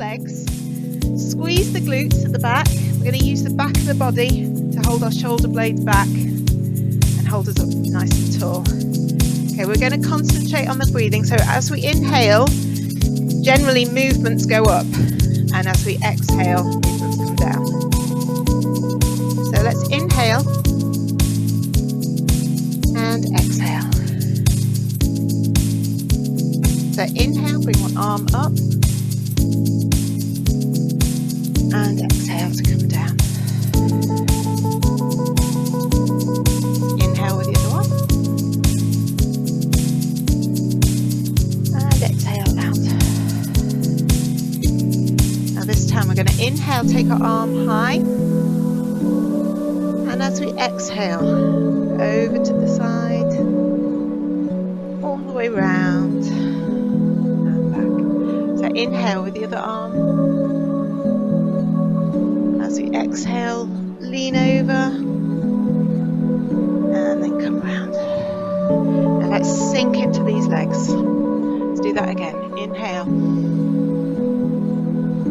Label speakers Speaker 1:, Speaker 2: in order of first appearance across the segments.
Speaker 1: legs. Squeeze the glutes at the back. We're going to use the back of the body to hold our shoulder blades back and hold us up nice and tall. Okay, we're going to concentrate on the breathing. So as we inhale, generally movements go up, and as we exhale, movements come down. So let's inhale and exhale. So inhale, bring one arm up, and exhale to come down. Inhale with the other one, and exhale out. Now this time we're going to inhale, take our arm high, and as we exhale, over to the side, all the way round, and back. So inhale with the other arm. As we exhale, lean over, and then come round. And let's sink into these legs. Let's do that again. Inhale.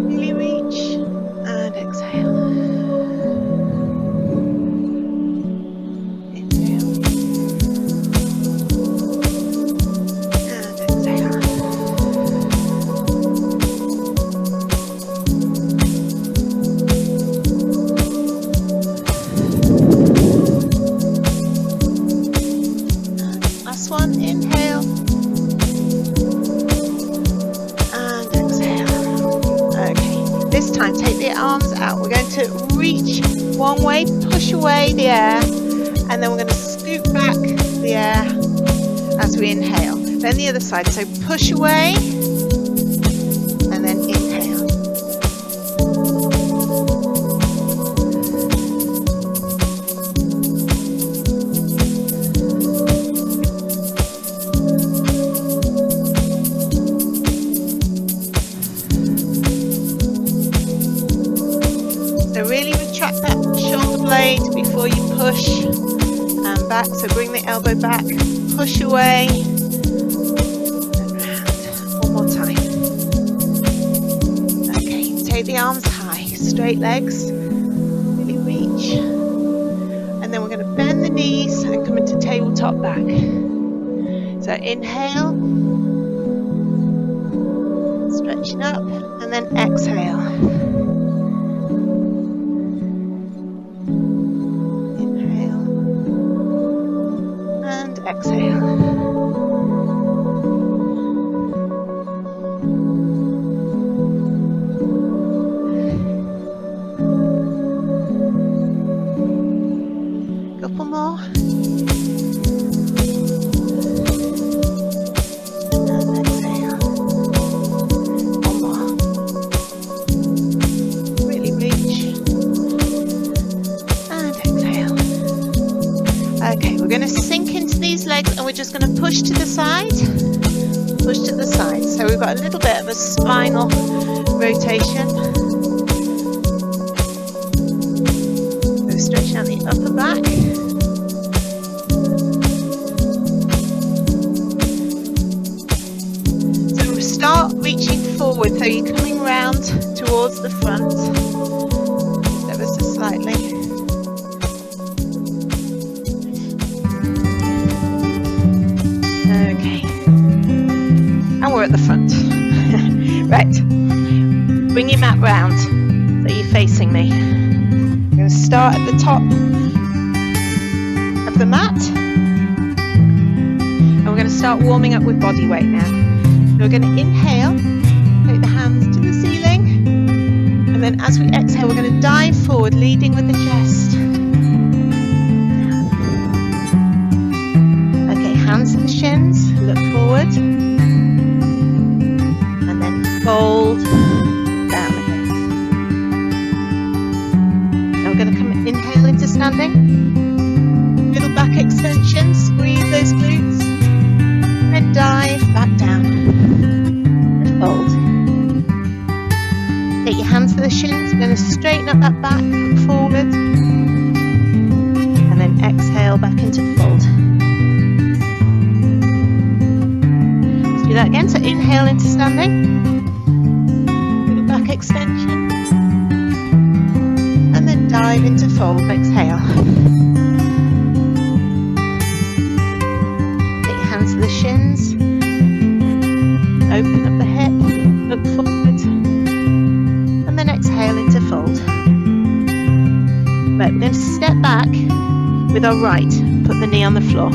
Speaker 1: Really reach, and exhale. Inhale. And exhale. Last one, inhale. And exhale. Okay, this time take the arms out. We're going to reach one way, push away the air, and then we're going to scoop back the air as we inhale. Then the other side, so push away, and then inhale. So really retract that shoulder blade before you push and back. So bring the elbow back, push away, and round. One more time. Okay, take the arms high, straight legs, really reach. And then we're going to bend the knees and come into tabletop back. So inhale, stretching up, and then exhale. Exhale. Couple more. And exhale. One more. Really reach. And exhale. Okay, we're going to sink into these legs, and we're just going to push to the side, push to the side. So we've got a little bit of a spinal rotation. So stretching out the upper back. So we start reaching forward, so you're coming round towards the front, just ever so slightly. And we're at the front. Right, bring your mat round so you're facing me. We're going to start at the top of the mat, and we're going to start warming up with body weight now. So we're going to inhale, take the hands to the ceiling, and then as we exhale, we're going to dive forward, leading with the chest. Okay, hands to the shins, look forward. Fold down again. Now we're going to come inhale into standing. Little back extension, squeeze those glutes, and dive back down. And fold. Take your hands to the shins. We're going to straighten up that back, look forward, and then exhale back into fold. Let's do that again. So inhale into standing. extension. And then dive into fold, exhale. Take your hands to the shins. Open up the hip, look forward. And then exhale into fold. Right, we're going to step back with our right. Put the knee on the floor.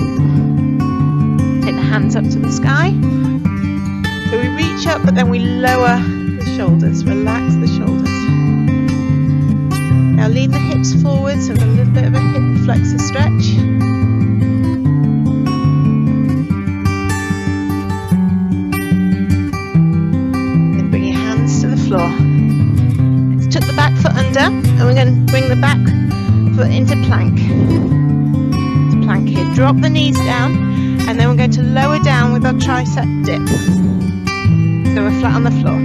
Speaker 1: Take the hands up to the sky. So we reach up, but then we lower the shoulders. Relax the shoulders. Now lean the hips forward, so a little bit of a hip flexor stretch. Then bring your hands to the floor. Let's tuck the back foot under, and we're going to bring the back foot into plank. Into plank here. Drop the knees down, and then we're going to lower down with our tricep dip. So we're flat on the floor.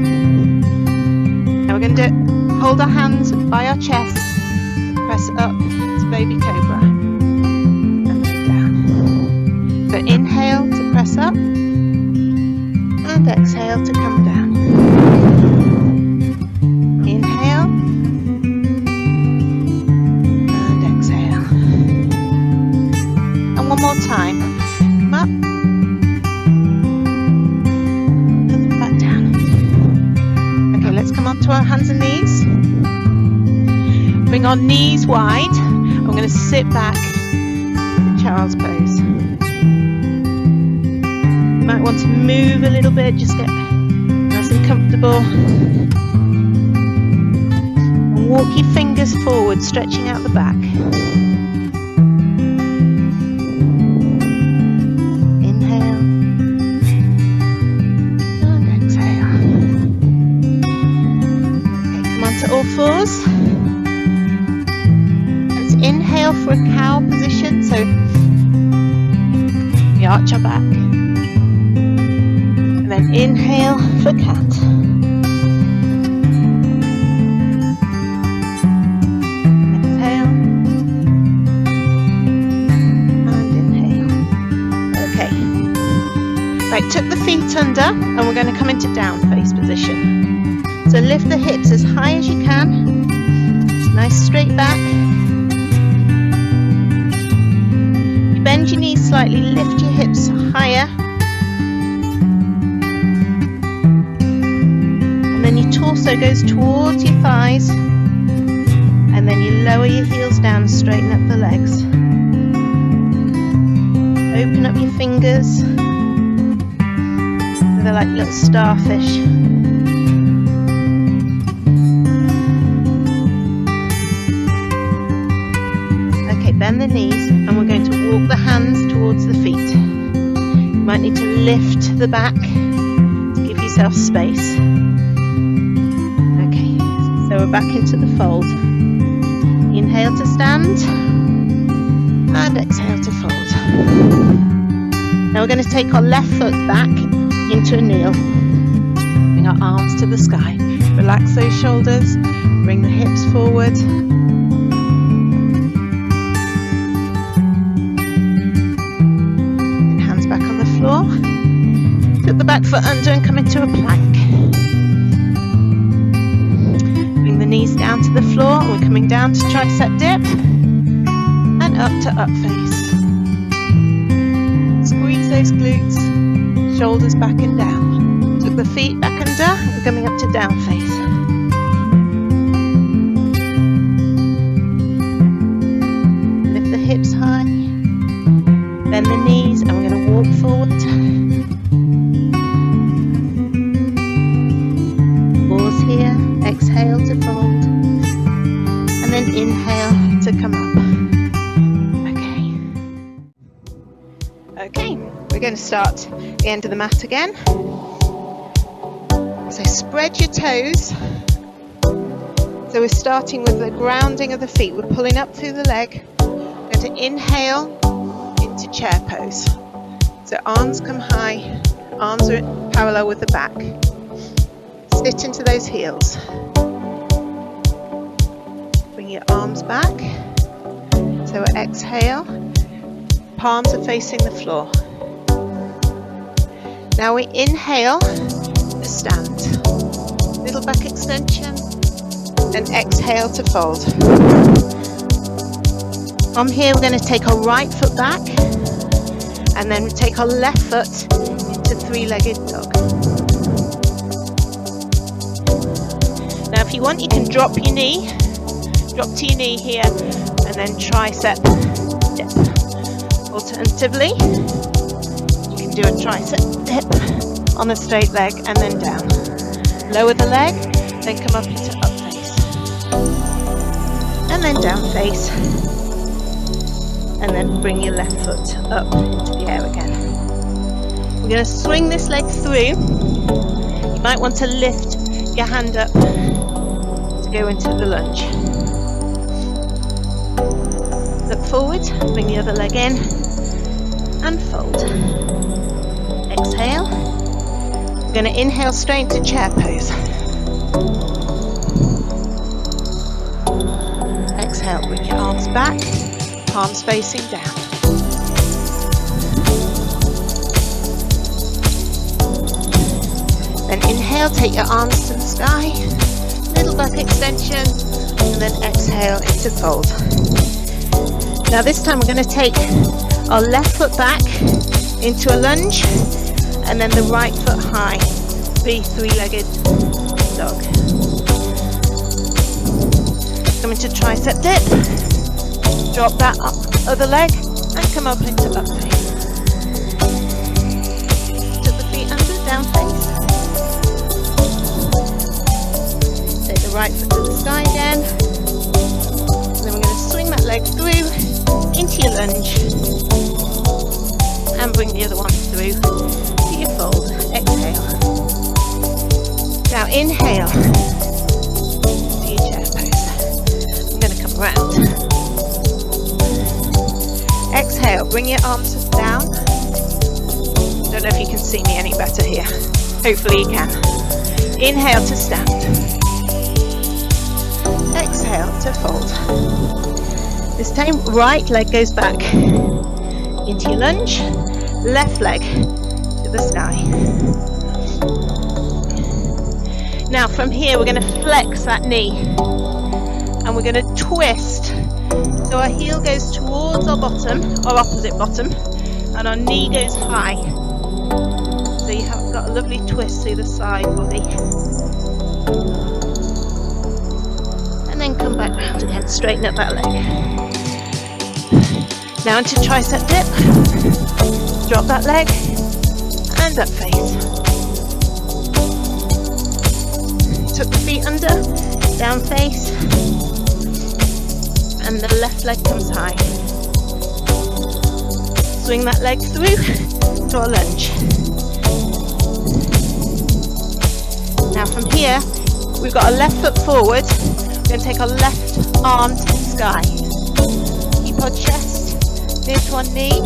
Speaker 1: Now we're going to hold our hands by our chest, press up to baby cobra, and then down. So inhale to press up, and exhale to come down. Inhale, and exhale. And one more time. Come up. Come up to our hands and knees. Bring our knees wide. I'm going to sit back in child's pose. You might want to move a little bit, just get nice and comfortable. And walk your fingers forward, stretching out the back. All fours. Let's inhale for a cow position, so we arch our back, and then inhale for cat. Exhale and inhale. Okay, right, tuck the feet under, and we're going to come into down face position. So lift the hips as high as you can. Nice straight back. You bend your knees slightly, lift your hips higher. And then your torso goes towards your thighs. And then you lower your heels down and straighten up the legs. Open up your fingers. So they're like little starfish. Bend the knees, and we're going to walk the hands towards the feet. You might need to lift the back to give yourself space. Okay, so we're back into the fold. Inhale to stand, and exhale to fold. Now we're going to take our left foot back into a kneel. Bring our arms to the sky. Relax those shoulders, bring the hips forward. Put the back foot under and come into a plank. Bring the knees down to the floor, and we're coming down to tricep dip and up to up face. Squeeze those glutes, shoulders back and down. Tuck the feet back under, we're coming up to down face. Lift the hips high, bend the knees, and we're going to walk forward. Here, exhale to fold, and then inhale to come up. Okay, we're going to start the end of the mat again. So spread your toes. So we're starting with the grounding of the feet. We're pulling up through the leg. We're going to inhale into chair pose. So arms come high, arms are parallel with the back. Sit into those heels. Bring your arms back. So exhale. Palms are facing the floor. Now we inhale to stand. little back extension, and exhale to fold. From here, we're going to take our right foot back, and then take our left foot into three-legged dog. Now, if you want, you can drop to your knee here, and then tricep dip. Alternatively, you can do a tricep dip on a straight leg and then down. Lower the leg, then come up into up face, and then down face, and then bring your left foot up into the air again. We're going to swing this leg through. You might want to lift your hand up to go into the lunge. Look forward, bring the other leg in, and fold. Exhale. We're going to inhale straight into chair pose. Exhale, bring your arms back, palms facing down. Then inhale, take your arms to the sky, little back extension, and then exhale into fold. Now this time we're going to take our left foot back into a lunge, and then the right foot high, three-legged dog. Come into tricep dip, drop that other leg, and come up into up face. Took the feet under, down face. Take the right foot to the sky again. And then we're going to swing that leg through into your lunge, and bring the other one through to your fold. Exhale. Now inhale to your chair pose. I'm going to come around. Exhale, bring your arms down. Don't know if you can see me any better here. Hopefully you can. Inhale to stand. Exhale to fold. This time, right leg goes back into your lunge, left leg to the sky. Now from here, we're going to flex that knee, and we're going to twist. So our heel goes towards our bottom, or opposite bottom, and our knee goes high. So you have got a lovely twist through the side body. And then come back round again, straighten up that leg. Now into tricep dip, drop that leg, and up face. Tuck the feet under, down face, and the left leg comes high. Swing that leg through to our lunge. Now from here, we've got our left foot forward. We're going to take our left arm to the sky. Keep our chest near to our knee,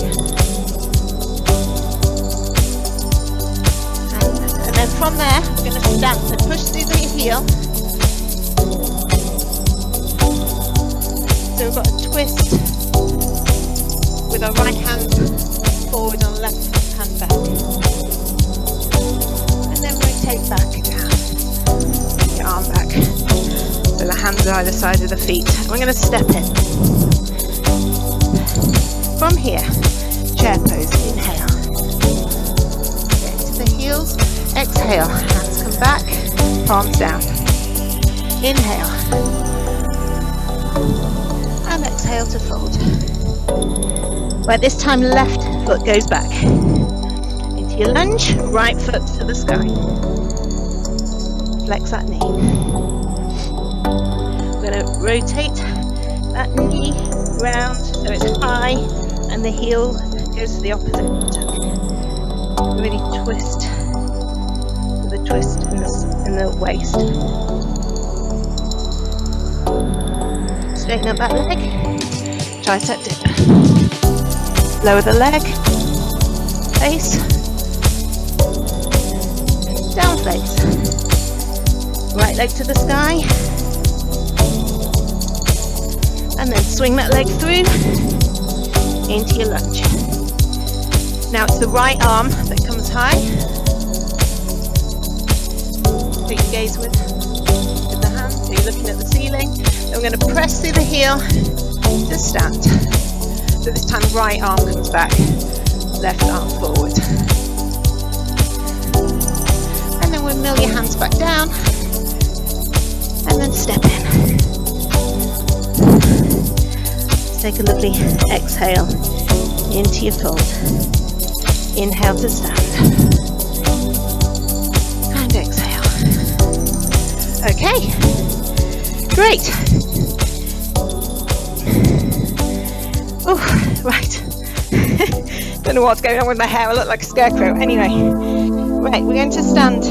Speaker 1: and then from there we're going to stand. So push through the heel. So we've got a twist with our right hand forward and left hand back, and then rotate back down. Bring your arm back so the hands are either side of the feet. And we're going to step in. From here, chair pose, inhale. Get into the heels, exhale, hands come back, palms down. Inhale. And exhale to fold. Right, this time left foot goes back. Into your lunge, right foot to the sky. Flex that knee. We're going to rotate that knee round so it's high, and the heel goes to the opposite bottom. Really twist with a twist in the waist. Straighten up that leg. Tricep dip. Lower the leg. Face. Down face. Right leg to the sky. And then swing that leg through into your lunge. Now it's the right arm that comes high. Take your gaze with the hand, so you're looking at the ceiling. Then we're going to press through the heel to stand. So this time right arm comes back, left arm forward. And then we'll mill your hands back down and then step in. Let's take a lovely exhale into your fold. Inhale to stand. And exhale. Okay, great. Oh, right. Don't know what's going on with my hair. I look like a scarecrow. Anyway, right, we're going to stand.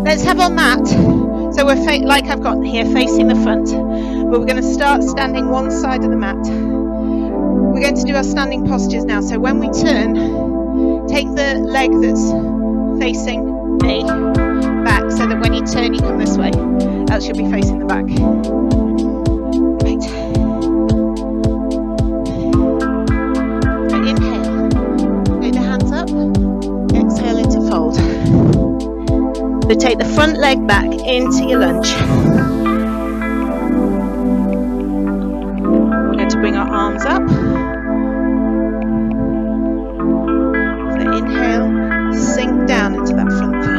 Speaker 1: Let's have our mat. So we're like I've got here, facing the front. But we're going to start standing one side of the mat. We're going to do our standing postures now. So when we turn, take the leg that's facing me back, so that when you turn, you come this way. Else you'll be facing the back. Right. Inhale, take the hands up, exhale into fold. So take the front leg back into your lunge. We're going to bring our arms up. So inhale, sink down into that front thigh.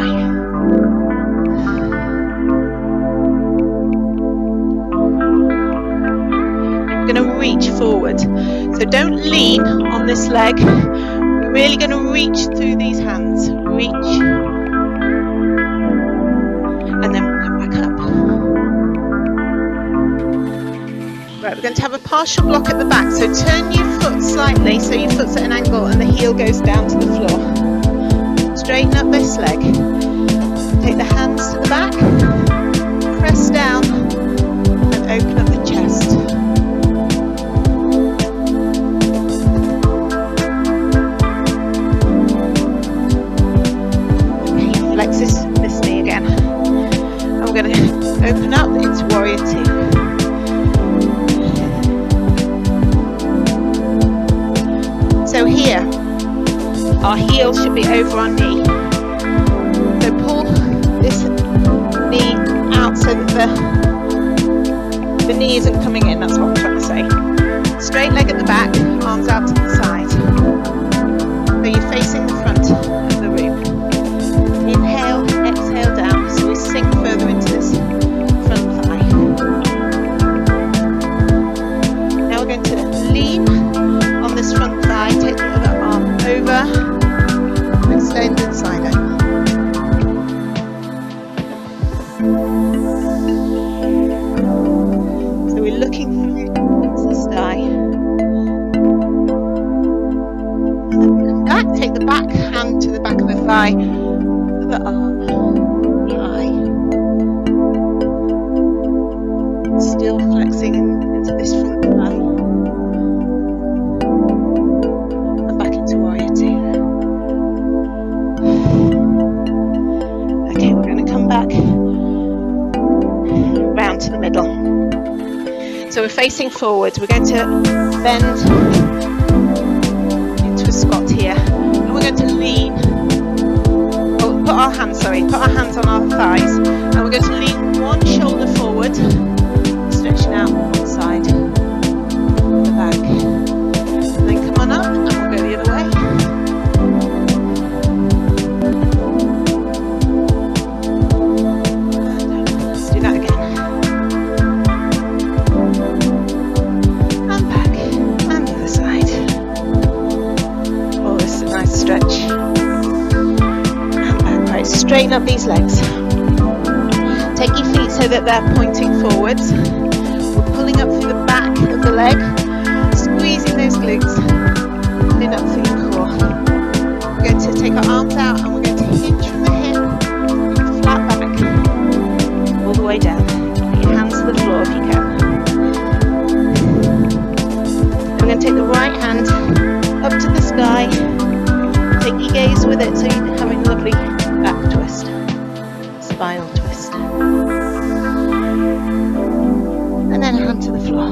Speaker 1: We're going to reach forward. So don't lean on this leg. We're really going to reach through these hands. Reach. And then come back up. Right, we're going to have a partial block at the back. So turn your foot slightly, so your foot's at an angle and the heel goes down to the floor. Straighten up this leg. Take the hands to the back. Press down and open up the chest. This knee again, and we're going to open up into warrior two. So here our heel should be over our knee, so pull this knee out so that the knee isn't coming in. That's what I'm trying to say. Straight leg at the back, arms out to the side, so you're facing the front of the room. Inhale, exhale down, so we sink further into this front thigh. Now we're going to lean on this front thigh, take the other arm over, extend and side out. So we're looking through the sky. And then we come back, take the back hand to the back of the thigh. The arm high, still flexing into this front thigh, and back into warrior two. Okay, we're going to come back round to the middle. So we're facing forward. We're going to bend into a squat here, and we're going to lean. Put our hands on our thighs, and we're going to lean one shoulder forward, stretching out one side, the back, and then come on up, and we'll go the other way. Let's do that again. And back, and the other side. Oh, this is a nice stretch. Straighten up these legs. Take your feet so that they're pointing forwards. We're pulling up through the back of the leg, squeezing those glutes, pulling up through your core. We're going to take our arms out and we're going to hinge from the hip, flat back, all the way down. Put your hands to the floor if you can. We're going to take the right hand up to the sky. Take your gaze with it so you're having a lovely back twist, spinal twist, and then a hand to the floor.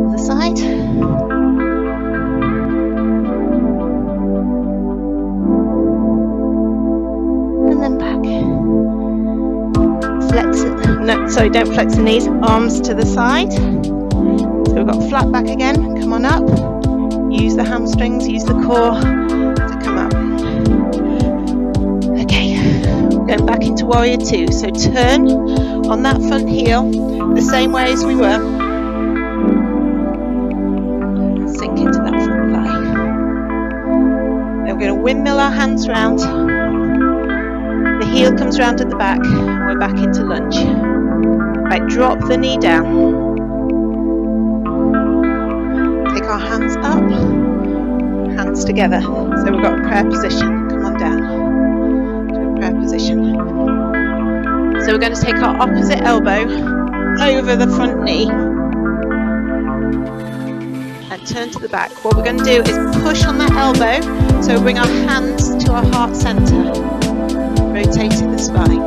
Speaker 1: Other side. So don't flex the knees, arms to the side. So we've got flat back again, come on up. Use the hamstrings, use the core to come up. Okay, going back into warrior two. So turn on that front heel, the same way as we were. Sink into that front thigh. Then we're going to windmill our hands round. The heel comes round at the back, and we're back into lunge. Right, drop the knee down. Take our hands up, hands together. So we've got a prayer position. Come on down to a prayer position. So we're going to take our opposite elbow over the front knee and turn to the back. What we're going to do is push on that elbow. So bring our hands to our heart center, rotating the spine.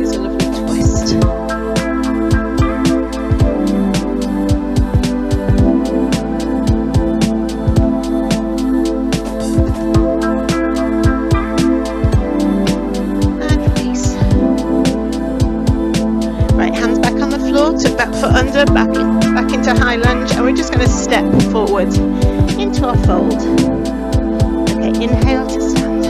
Speaker 1: It's a lovely twist. Took that foot under, back into high lunge, and we're just going to step forward into our fold. Okay, inhale to stand.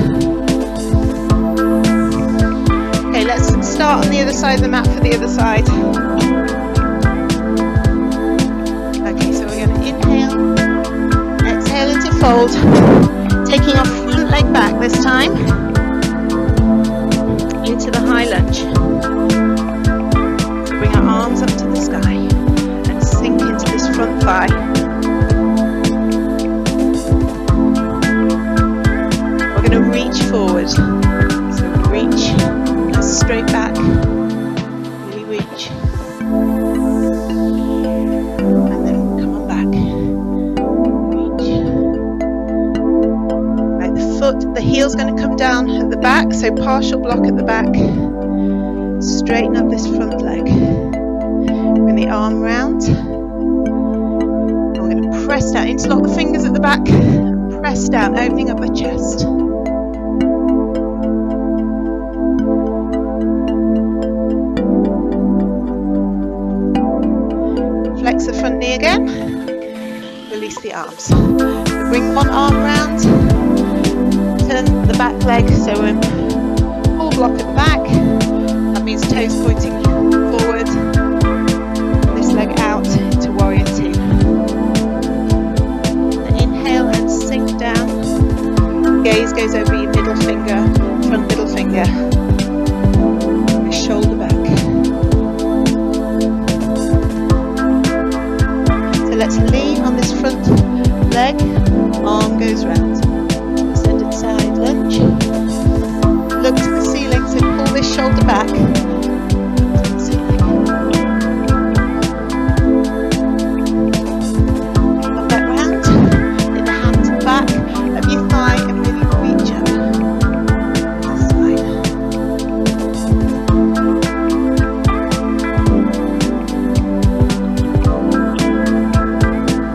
Speaker 1: Okay, let's start on the other side of the mat for the other side. Okay, so we're going to inhale, exhale into fold, taking our front leg back this time into the high lunge. Bring our arms up to the sky and sink into this front thigh. We're going to reach forward. So reach, nice straight back. Really reach. And then come on back. Reach. Right, the heel's going to come down at the back, so partial block at the back. Straighten up this front leg. Bring the arm round. And we're going to press down. Interlock the fingers at the back. Press down, opening up the chest. Flex the front knee again. Release the arms. Bring one arm round. Turn the back leg. So we're full block at the back. Means toes pointing forward, this leg out to warrior two. And inhale and sink down. Gaze goes over your middle finger, front middle finger. The shoulder back. So let's lean on this front leg. Arm goes round. Extended side lunge. Look to the ceiling, so pull this shoulder back. Come back round. Take the hands back of your thigh and really reach up. This side.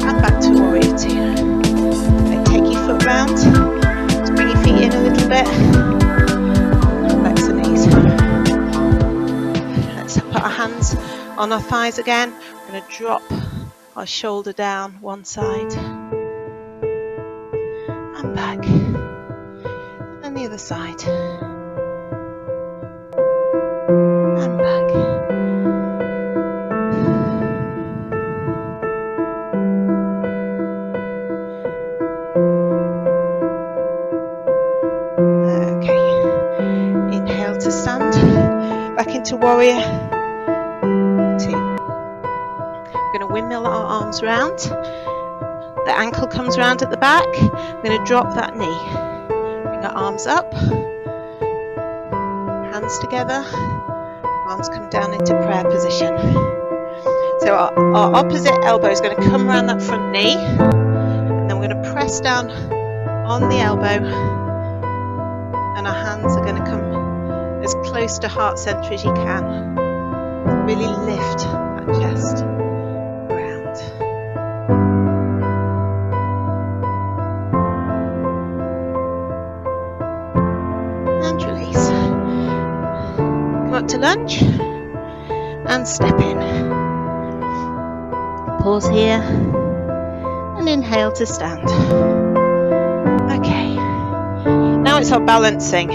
Speaker 1: And back to warrior two. Right, take your foot round. Just bring your feet in a little bit. Hands on our thighs again. We're going to drop our shoulder down one side and back, and the other side and back. Okay, inhale to stand, back into warrior. Windmill our arms round. The ankle comes round at the back. We're going to drop that knee. Bring our arms up. Hands together. Arms come down into prayer position. So our opposite elbow is going to come around that front knee. And then we're going to press down on the elbow. And our hands are going to come as close to heart center as you can. Really lift that chest. And release. Come up to lunge. and step in. Pause here and inhale to stand. Okay, now it's our balancing.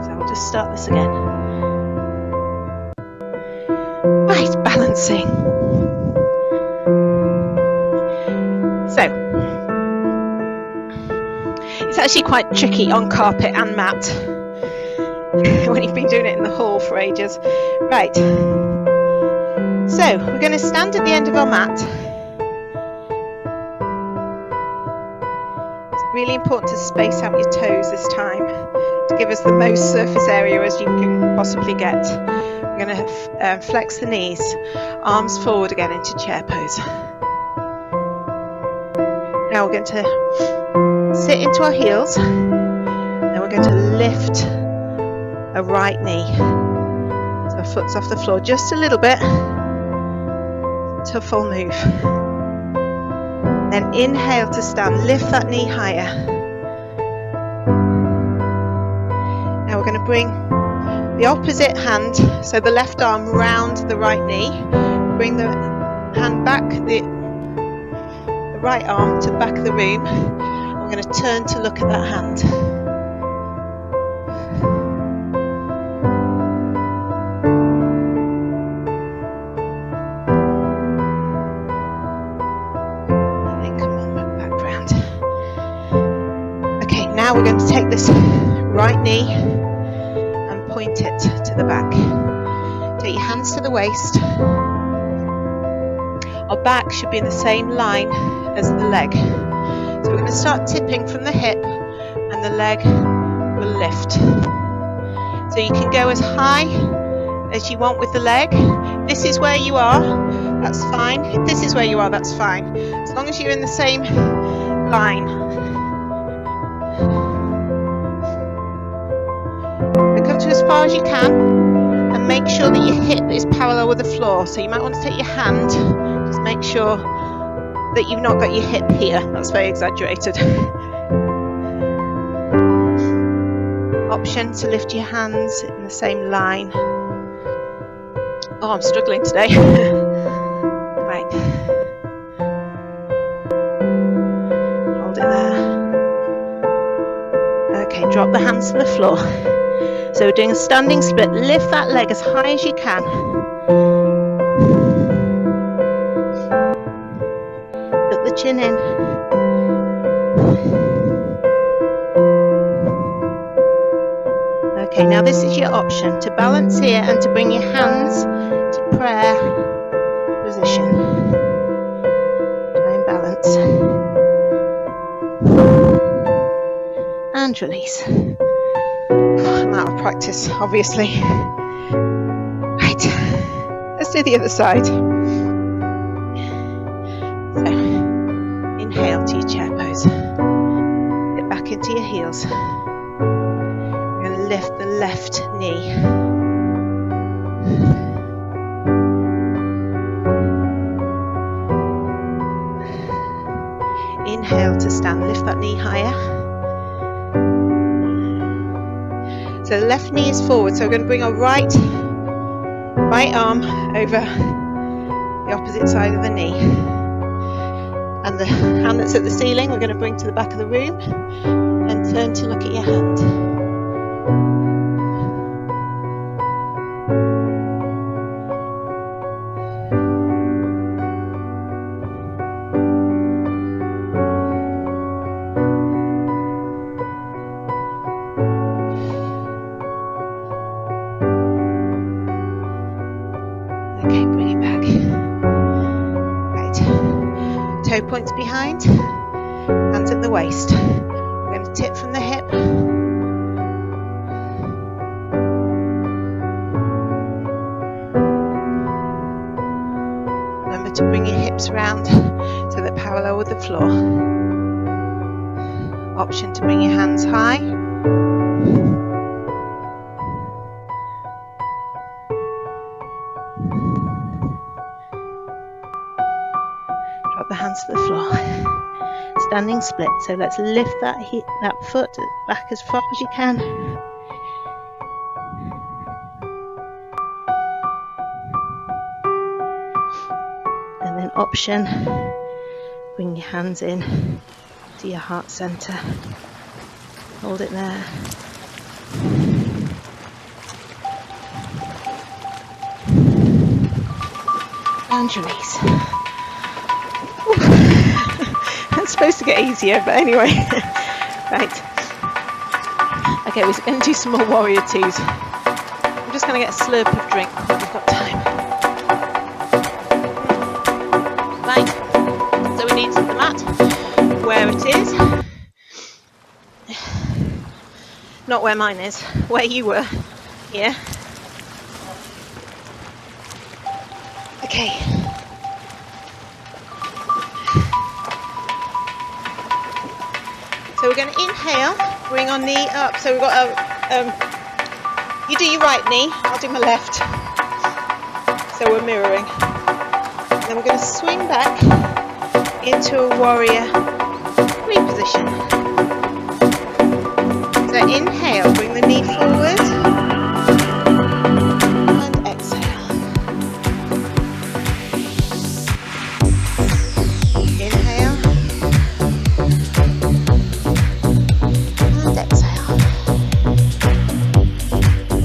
Speaker 1: So I'll just start this again. Right, balancing. So, it's actually quite tricky on carpet and mat when you've been doing it in the hall for ages. Right, so we're going to stand at the end of our mat. It's really important to space out your toes this time to give us the most surface area as you can possibly get. We're going to flex the knees, arms forward again into chair pose. Now we're going to sit into our heels, then we're going to lift a right knee. So our foot's off the floor just a little bit to a full move. Then inhale to stand, lift that knee higher. Now we're going to bring the opposite hand, so the left arm round the right knee. Bring the hand back, the right arm to the back of the room. We're going to turn to look at that hand. And then come on back round. Okay, now we're going to take this right knee and point it to the back. Take your hands to the waist. Our back should be in the same line as the leg. So we're going to start tipping from the hip and the leg will lift. So you can go as high as you want with the leg. If this is where you are, that's fine. If this is where you are, that's fine. As long as you're in the same line. Now come to as far as you can and make sure that your hip is parallel with the floor. So you might want to take your hand, just make sure that you've not got your hip here. That's very exaggerated. Option to lift your hands in the same line. Oh, I'm struggling today. Right. Hold it there. Okay, drop the hands to the floor. So we're doing a standing split. Lift that leg as high as you can. Put the chin in. Okay, now this is your option to balance here and to bring your hands to prayer position. Try and balance. And release. I'm out of practice, obviously. Right, let's do the other side. So, inhale to your chair pose. Get back into your heels. We're going to lift the left knee. Inhale to stand, lift that knee higher. So the left knee is forward, so we're going to bring our right arm over the opposite side of the knee. And the hand that's at the ceiling we're going to bring to the back of the room and turn to look at your hand. Points behind, hands at the waist. We're going to tip from the hip. Remember to bring your hips round so they're parallel with the floor. Option to bring your hands high. Drop the hands to the floor. Standing split. So let's lift that foot back as far as you can. option, bring your hands in to your heart center, hold it there. And release. That's supposed to get easier, but anyway. Right. Okay, we're going to do some more warrior twos. I'm just going to get a slurp of drink while we've got time. Right. So we need the mat where it is. Not where mine is, where you were. Here. Okay. So we're going to inhale, bring our knee up. So we've got a, you do your right knee, I'll do my left. So we're mirroring. And then we're going to swing back into a warrior three position. So inhale, bring the knee forward. And exhale. Inhale. And exhale.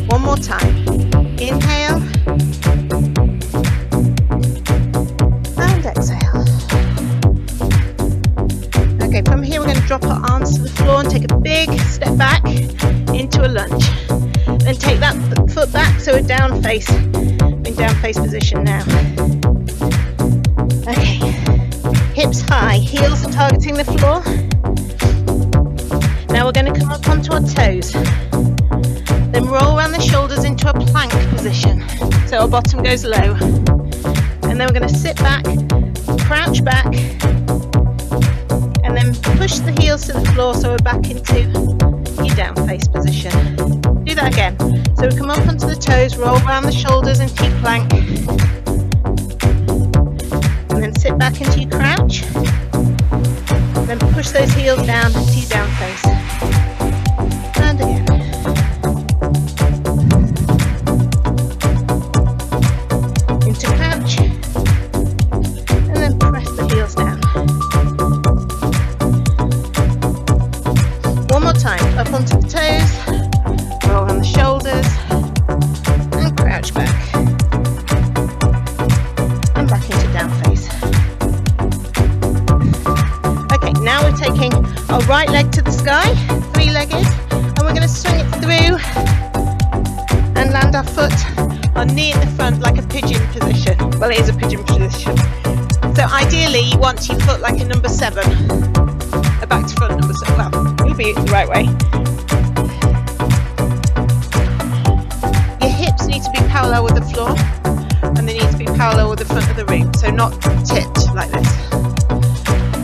Speaker 1: One more time. Inhale. And exhale. Okay, from here we're going to drop our arms to the floor and take a big step back into a lunge. Then take that foot back, so a down face. In down face position now. Okay, hips high, heels are targeting the floor. Now we're going to come up onto our toes. Then roll around the shoulders into a plank position. So our bottom goes low. And then we're going to sit back, crouch back, and then push the heels to the floor so we're back into your down face position. Do that again. So we come up onto the toes, roll around the shoulders into your plank, and then sit back into your crouch. Then push those heels down into your down face. And again. Into crouch. And then press the heels down. One more time, up onto the toes, roll on the shoulders, and crouch back. And back into down face. Okay, now we're taking our right leg to the sky, three-legged, and we're going to swing it through and land our foot, our knee in the front like a pigeon position. Well, it is a pigeon position. So ideally you want your foot like a number 7. A back to front number 7. Well, it'll be the right way. Your hips need to be parallel with the floor, and they need to be parallel with the front of the room, so not tipped like this.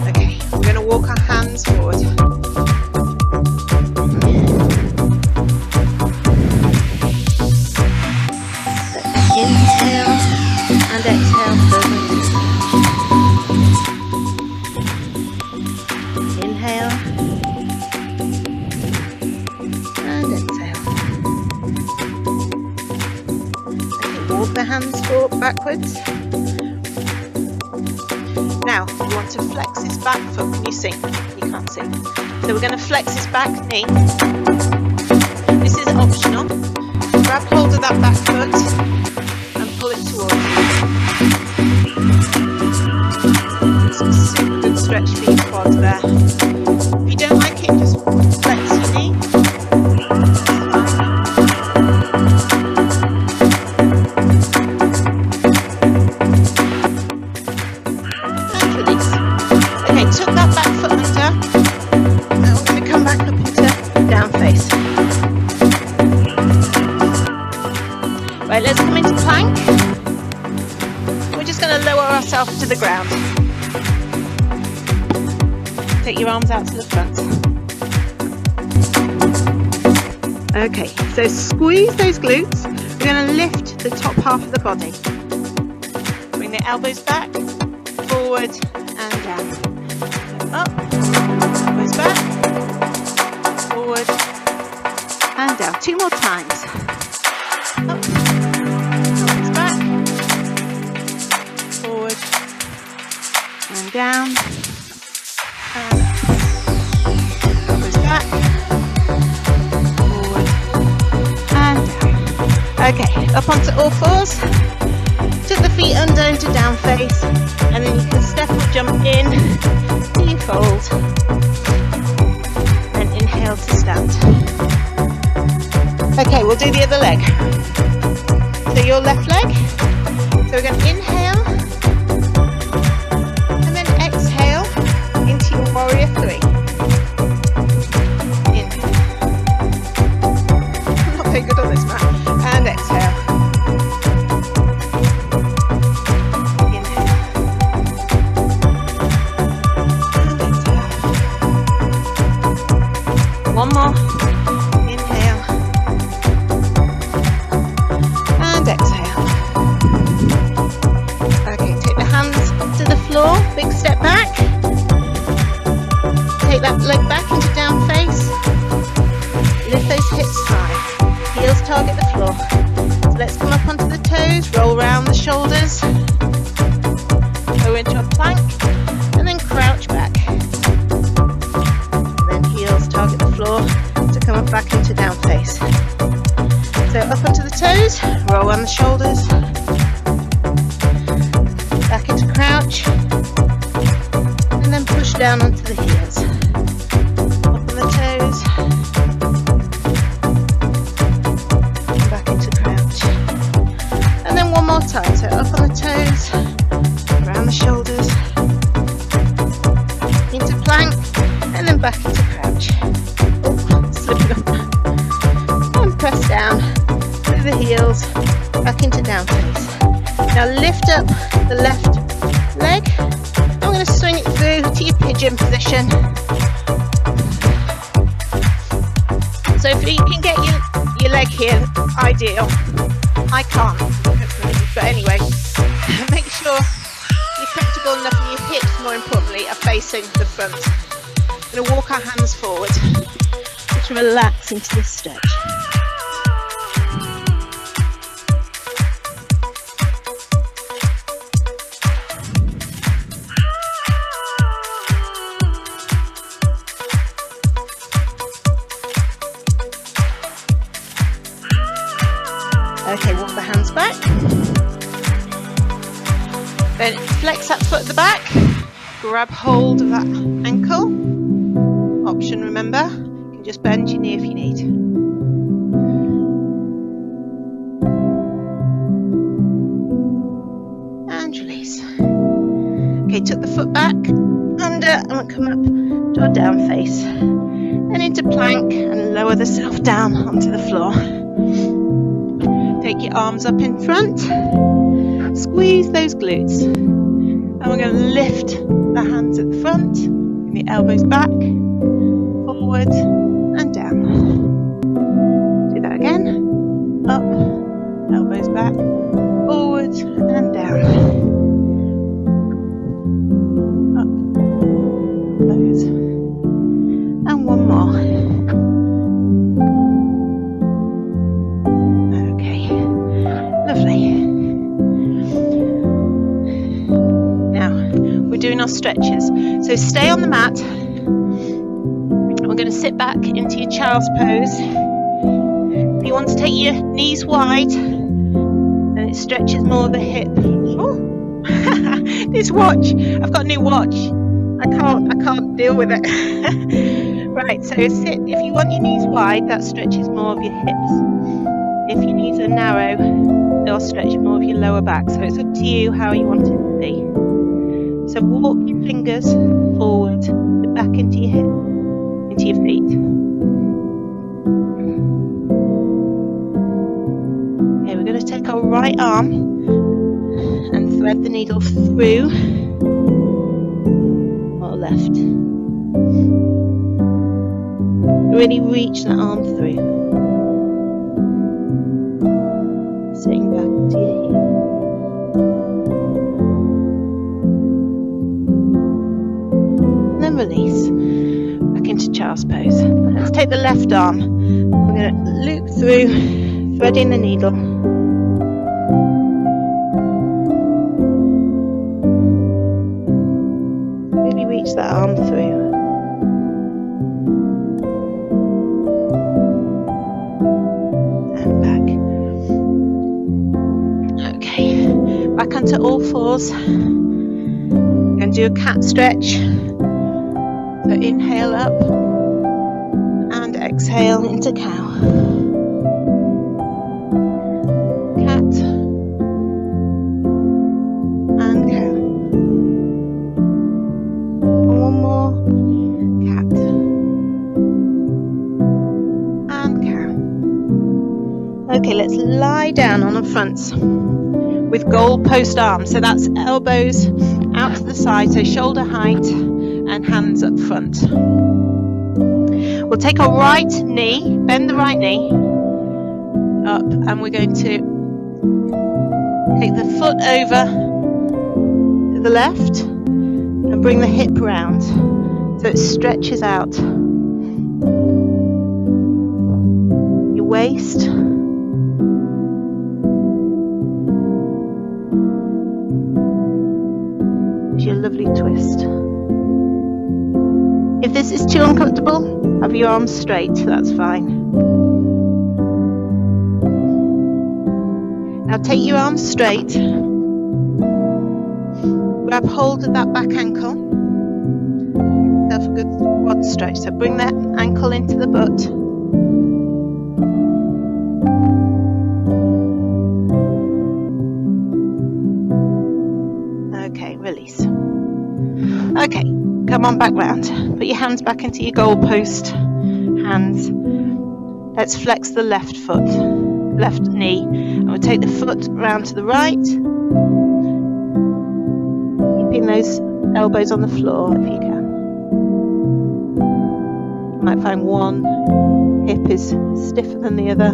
Speaker 1: Okay, we're going to walk our hands forward. Inhale and exhale further. Inhale and exhale. Okay, walk the hands forward, backwards. Now, we want to flex this back foot. Can you see? You can't see. So we're going to flex this back knee. This is optional. Grab hold of that back foot and pull it towards you. Some super good stretch for your quads there. If you don't like it, just flex your knee. And release. Okay, tuck that back foot under. Now we're going to come back up into down face. Right, let's come into plank. We're just going to lower ourselves to the ground. Take your arms out to the front. Okay, so squeeze those glutes. We're going to lift the top half of the body. Bring the elbows back, forward and down. Up, elbows back, forward and down. 2 more times. Up, elbows back, forward down. And elbows back. Forward. And down. Okay, up onto all fours. Tuck the feet under into down face. And then you can step or jump in to your fold. And inhale to stand. Okay, we'll do the other leg. So your left leg. So we're going to inhale and then exhale into your warrior 3. Inhale. I'm not very good on this mat. And exhale. Inhale. And exhale. One more. Inhale. And exhale. Okay, take the hands to the floor, big step back. Take that leg back into down face. Lift those hips high. Heels target the floor. So let's come up onto the toes, roll round the shoulders. Go into a plank and then crouch back. And then heels target the floor to come up back into down face. So up onto the toes, roll on the shoulders, back into crouch, and then push down onto the heels. Up on the toes, and back into crouch. And then one more time, so up on the toes, around the shoulders, into plank, and then back into crouch. Oh, slipping up. And press down. The heels back into down face. Now lift up the left leg. I'm going to swing it through to your pigeon position. So if you can get your leg here, ideal. I can't, but anyway, make sure you're comfortable enough and your hips, more importantly, are facing the front. We're going to walk our hands forward. Just relax into this stretch. Okay, walk the hands back. Then flex that foot at the back. Grab hold of that ankle. Option, remember. You can just bend your knee if you need. And release. Okay, tuck the foot back. Under and we'll come up to our down face. Then into plank and lower the self down onto the floor. Take your arms up in front, squeeze those glutes, and we're going to lift the hands at the front, and the elbows back, forward and down. Do that again, up, elbows back, forward and down, up, elbows, and one more. Doing our stretches. So stay on the mat. We're going to sit back into your child's pose. If you want to take your knees wide, then it stretches more of the hip. Oh. This watch, I've got a new watch. I can't deal with it. Right, so sit. If you want your knees wide, that stretches more of your hips. If your knees are narrow, they'll stretch more of your lower back. So it's up to you how you want it to be. So walk your fingers forward, back into your hip, into your feet. Okay, we're going to take our right arm and thread the needle through our left. Really reach that arm through. Sitting back to your heel. Release back into child's pose. Let's take the left arm. We're going to loop through, threading the needle. that arm through. And back. Okay, back onto all fours. We're going to do a cat stretch. So inhale up and exhale into cow. Cat and cow. And one more. Cat and cow. Okay, let's lie down on our fronts with goalpost arms. So that's elbows out to the side, so shoulder height and hands up front. We'll take our right knee, bend the right knee up, and we're going to take the foot over to the left and bring the hip round so it stretches out your waist. Your lovely twist. If this is too uncomfortable, have your arms straight, that's fine. Now take your arms straight, grab hold of that back ankle, have a good quad stretch, so bring that ankle into the butt. Okay, release. Okay, come on back round. Put your hands back into your goalpost hands. Let's flex the left foot, left knee, and we'll take the foot round to the right, keeping those elbows on the floor if you can. You might find one hip is stiffer than the other.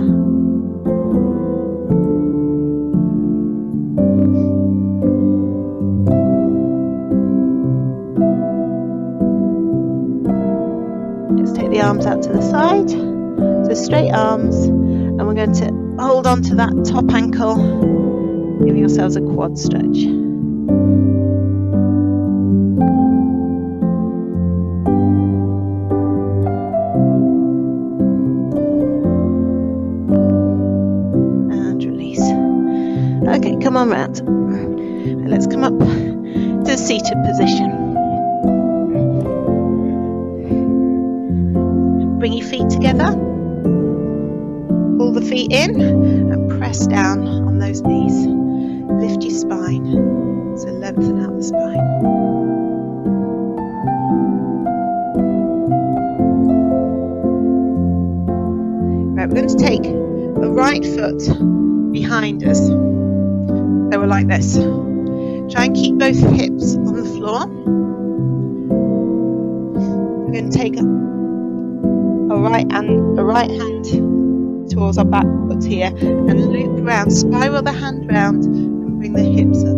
Speaker 1: The arms out to the side, so straight arms, and we're going to hold on to that top ankle, give yourselves a quad stretch. And release. Okay, come on round. And let's come up to a seated position. Bring your feet together, pull the feet in and press down on those knees. Lift your spine, so lengthen out the spine. Right, we're going to take the right foot behind us. So we're like this. Try and keep both hips on the floor. We're going to take a right hand towards our back foot here and loop around, spiral the hand round and bring the hips up.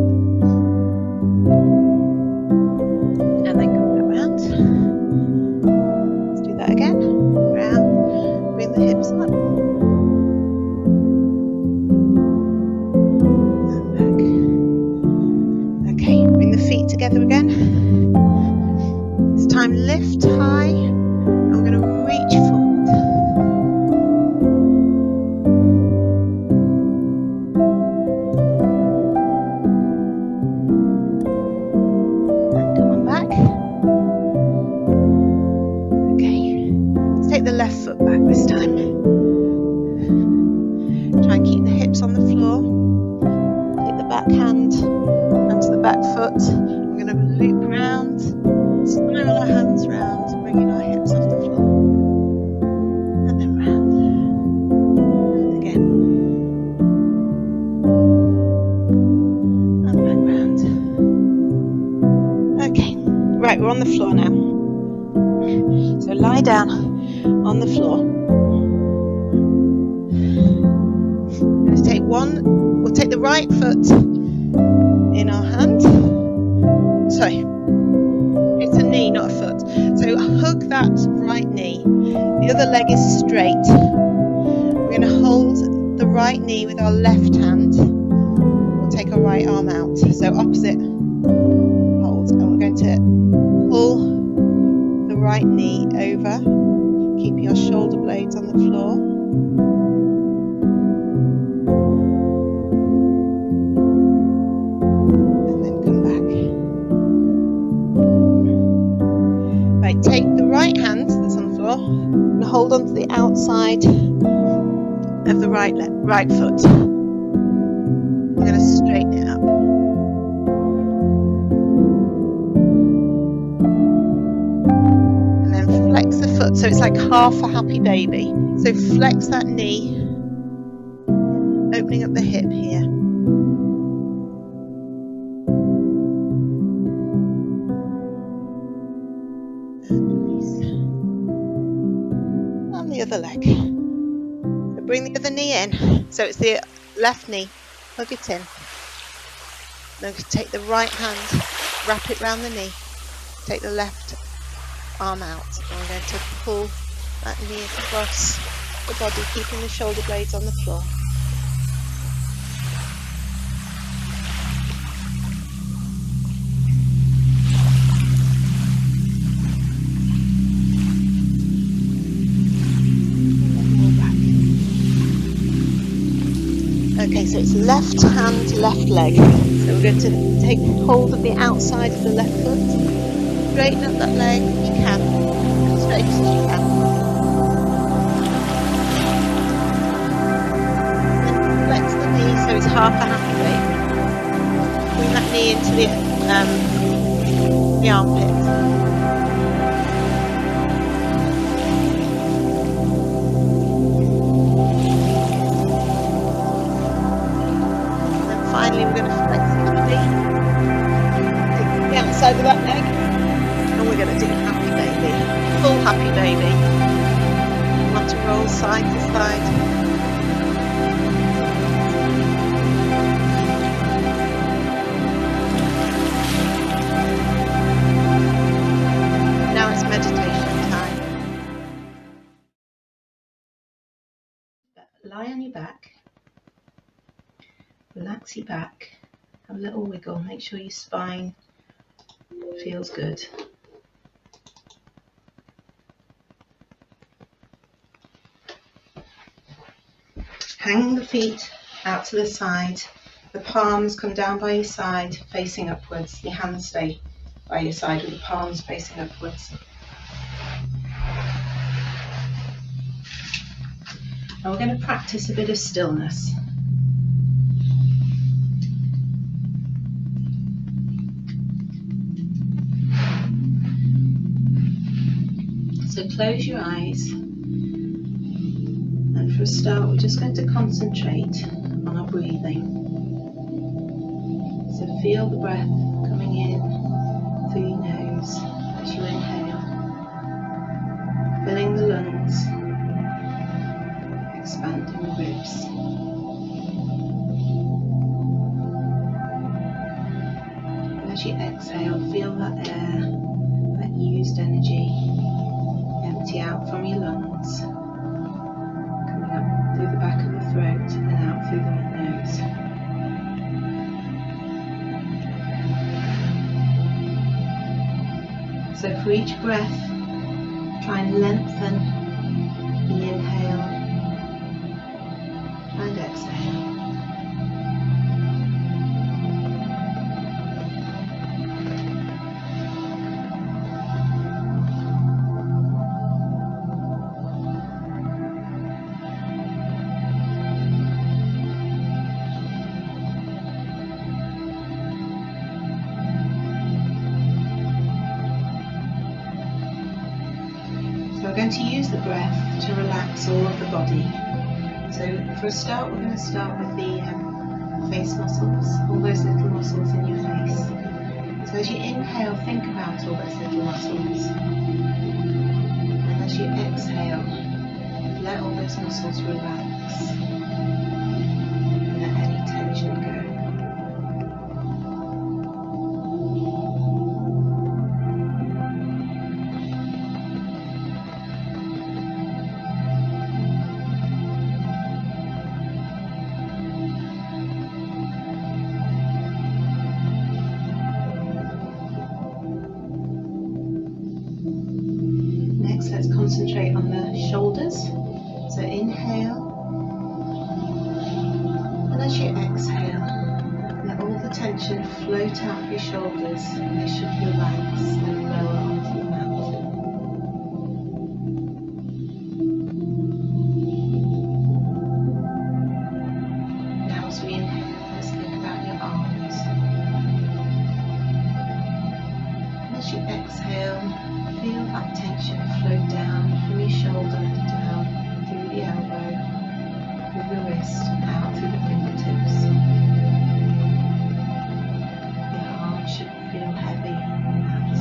Speaker 1: And then come back round. Let's do that again. Round, bring the hips up. And back. Okay, bring the feet together again. This time lift high. I'm going to reach forward. And come on back. Okay. Let's take the left foot back this time. Try and keep the hips on the floor. Take the back hand onto the back foot. We're going to loop round, spiral our hands round, bringing our hips off the floor. And then round. And again. And back round. Okay. Right, we're on the floor now. So lie down on the floor. Let's take we'll take the right foot in our hand. Sorry. It's a knee, not a foot. So hug that right knee. The other leg is straight. We're going to hold the right knee with our left hand. We'll take our right arm out. So opposite holds. And we're going to pull right knee over, keeping your shoulder blades on the floor. And then come back. Right, take the right hand that's on the floor and hold onto the outside of the right foot. I'm going to straighten it up. And then flex the foot so it's like half a happy baby. So flex that knee, opening up the hip here. And the other leg. So bring the other knee in. So it's the left knee. Hug it in. Then take the right hand, wrap it round the knee. Take the left arm out. And we're going to pull that knee across the body, keeping the shoulder blades on the floor. Okay, so it's left hand, left leg. So we're going to take hold of the outside of the left foot, straighten up that leg if you can, as straight as you can. Then flex the knee so it's half a happy baby. Bring that knee into the armpit. Finally, we're going to flex the knee, take the outside of that leg, and we're going to do happy baby, full happy baby. You want to roll side to side. Now it's meditation time. Lie on your back. Relax your back, have a little wiggle, make sure your spine feels good. Hang the feet out to the side, the palms come down by your side facing upwards, your hands stay by your side with the palms facing upwards. And we're going to practice a bit of stillness. So close your eyes, and for a start we're just going to concentrate on our breathing. So feel the breath coming in through your nose as you inhale, filling the lungs, expanding the ribs. And as you exhale, feel that air, that used energy, empty out from your lungs, coming up through the back of the throat and out through the nose. So for each breath, try and lengthen the inhale and exhale. We're going to use the breath to relax all of the body. So for a start, we're going to start with the face muscles, all those little muscles in your face. So as you inhale, think about all those little muscles. And as you exhale, let all those muscles relax. And let any tension go. concentrate on the shoulders. So inhale, and as you exhale, let all the tension float out of your shoulders, and they should relax and lower onto the mat. Now as we inhale, let's think about your arms. And as you exhale, feel that tension flow down from your shoulder, down through the elbow, through the wrist, and out through the fingertips. Your arms should feel heavy on the mat.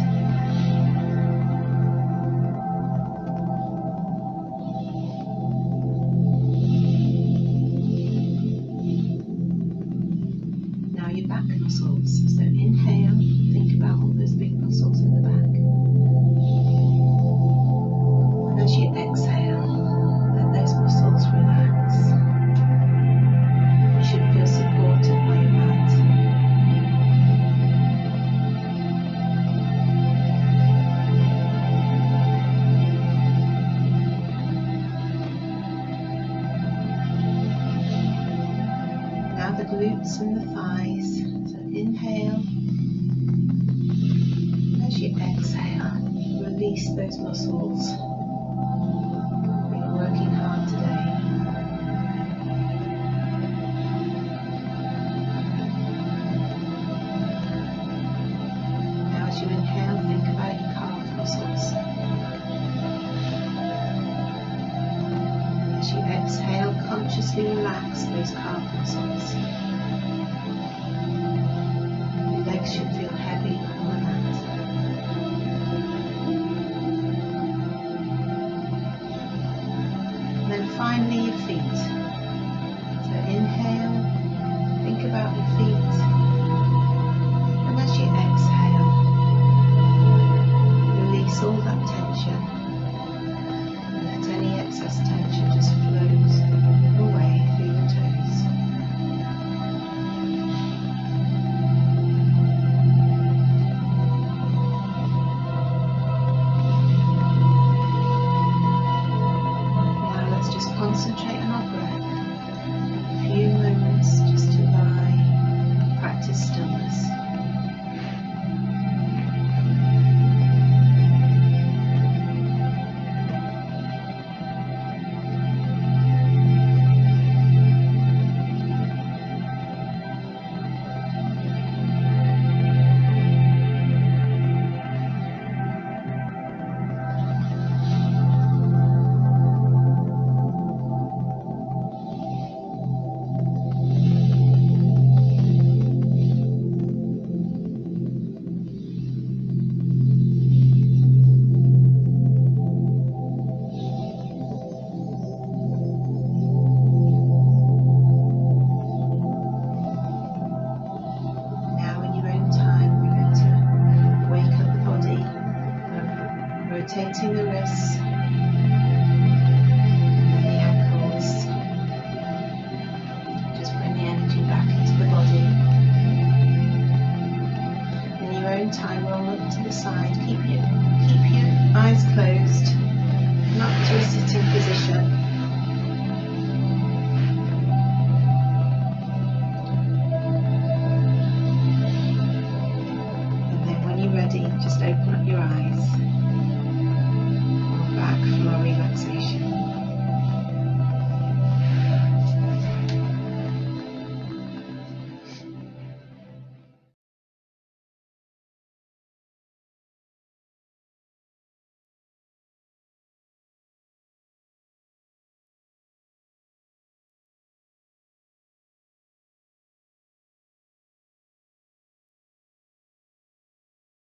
Speaker 1: Now your back muscles. So inhale, think about all those big muscles in the back. And as you exhale, let those muscles relax. You should feel supported by your mat. Now the glutes and the thighs. So inhale. As you exhale, release those muscles. You're working hard today. Now as you inhale, think about your calf muscles. As you exhale, consciously relax those calf muscles. Your legs should feel heavy on the mat. And then finally your feet. So inhale, think about your feet. And as you exhale, release all that tension. And let any excess tension just float away through your toes. Now let's just concentrate on our breath. A few moments just to lie and practice stillness. Rotating the wrists, and the ankles. Just bring the energy back into the body. In your own time, roll up to the side. Keep your eyes closed, not to a sitting position.